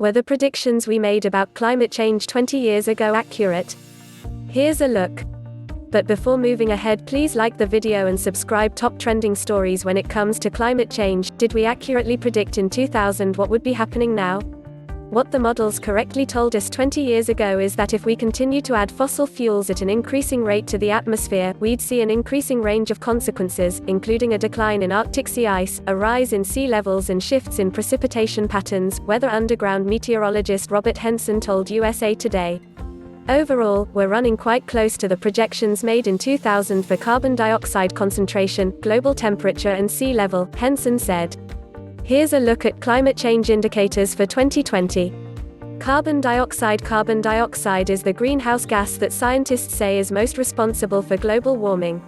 Were the predictions we made about climate change 20 years ago accurate? Here's a look. But before moving ahead, please like the video and subscribe. Top trending stories when it comes to climate change. Did we accurately predict in 2000 what would be happening now? What the models correctly told us 20 years ago is that if we continue to add fossil fuels at an increasing rate to the atmosphere, we'd see an increasing range of consequences, including a decline in Arctic sea ice, a rise in sea levels and shifts in precipitation patterns, Weather Underground meteorologist Robert Henson told USA Today. Overall, we're running quite close to the projections made in 2000 for carbon dioxide concentration, global temperature and sea level, Henson said. Here's a look at climate change indicators for 2020. Carbon dioxide. Carbon dioxide is the greenhouse gas that scientists say is most responsible for global warming.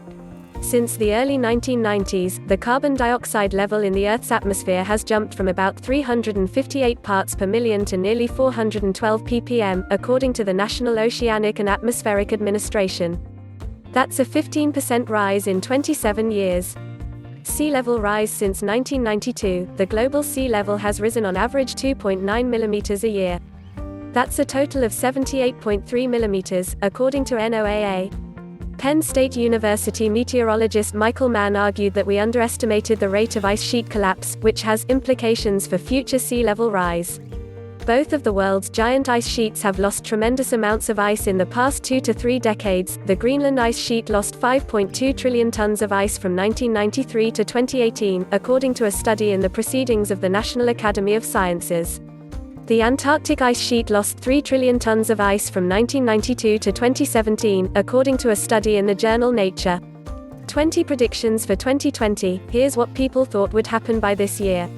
Since the early 1990s, the carbon dioxide level in the Earth's atmosphere has jumped from about 358 parts per million to nearly 412 ppm, according to the National Oceanic and Atmospheric Administration. That's a 15% rise in 27 years. Sea level rise. Since 1992, the global sea level has risen on average 2.9 millimeters a year. That's a total of 78.3 millimeters, according to NOAA. Penn State University meteorologist Michael Mann argued that we underestimated the rate of ice sheet collapse, which has implications for future sea level rise. Both of the world's giant ice sheets have lost tremendous amounts of ice in the past 2 to 3 decades. The Greenland ice sheet lost 5.2 trillion tons of ice from 1993 to 2018, according to a study in the Proceedings of the National Academy of Sciences. The Antarctic ice sheet lost 3 trillion tons of ice from 1992 to 2017, according to a study in the journal Nature. 20 predictions for 2020. Here's what people thought would happen by this year.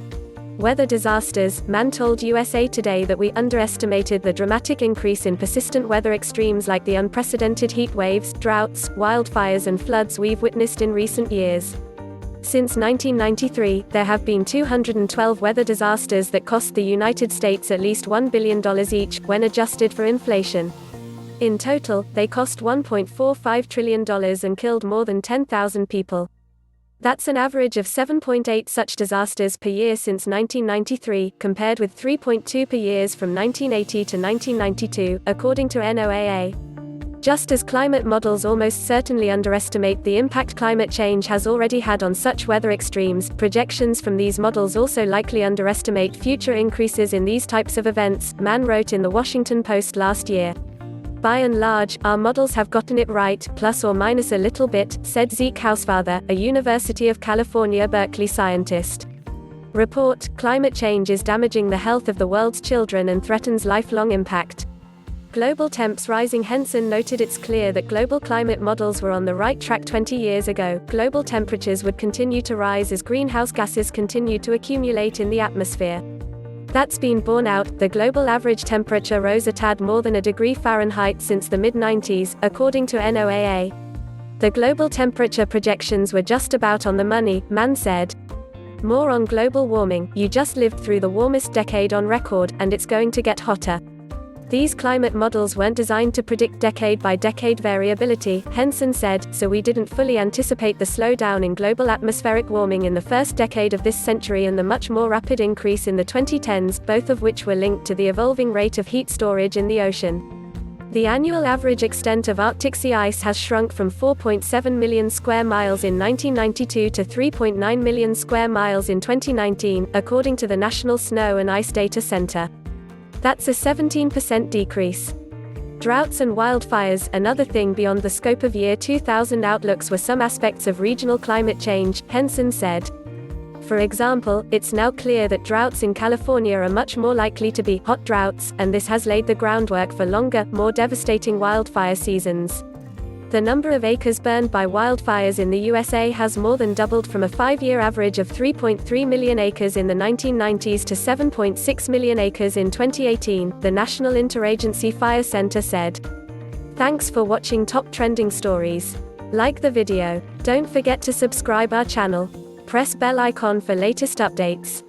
Weather disasters. Mann told USA Today that we underestimated the dramatic increase in persistent weather extremes like the unprecedented heat waves, droughts, wildfires and floods we've witnessed in recent years. Since 1993, there have been 212 weather disasters that cost the United States at least $1 billion each, when adjusted for inflation. In total, they cost $1.45 trillion and killed more than 10,000 people. That's an average of 7.8 such disasters per year since 1993, compared with 3.2 per year from 1980 to 1992, according to NOAA. Just as climate models almost certainly underestimate the impact climate change has already had on such weather extremes, projections from these models also likely underestimate future increases in these types of events, Mann wrote in The Washington Post last year. By and large, our models have gotten it right, plus or minus a little bit, said Zeke Hausfather, a University of California, Berkeley scientist. Report: Climate change is damaging the health of the world's children and threatens lifelong impact. Global temps rising. Henson noted it's clear that global climate models were on the right track 20 years ago. Global temperatures would continue to rise as greenhouse gases continued to accumulate in the atmosphere. That's been borne out. The global average temperature rose a tad more than a degree Fahrenheit since the mid-90s, according to NOAA. The global temperature projections were just about on the money, Mann said. More on global warming. You just lived through the warmest decade on record, and it's going to get hotter. These climate models weren't designed to predict decade-by-decade variability, Henson said, so we didn't fully anticipate the slowdown in global atmospheric warming in the first decade of this century and the much more rapid increase in the 2010s, both of which were linked to the evolving rate of heat storage in the ocean. The annual average extent of Arctic sea ice has shrunk from 4.7 million square miles in 1992 to 3.9 million square miles in 2019, according to the National Snow and Ice Data Center. That's a 17% decrease. Droughts and wildfires. Another thing beyond the scope of year 2000 outlooks were some aspects of regional climate change, Henson said. For example, it's now clear that droughts in California are much more likely to be hot droughts, and this has laid the groundwork for longer, more devastating wildfire seasons. The number of acres burned by wildfires in the USA has more than doubled from a 5-year average of 3.3 million acres in the 1990s to 7.6 million acres in 2018, the National Interagency Fire Center said. Thanks for watching Top Trending Stories. Like the video. Don't forget to subscribe our channel. Press bell icon for latest updates.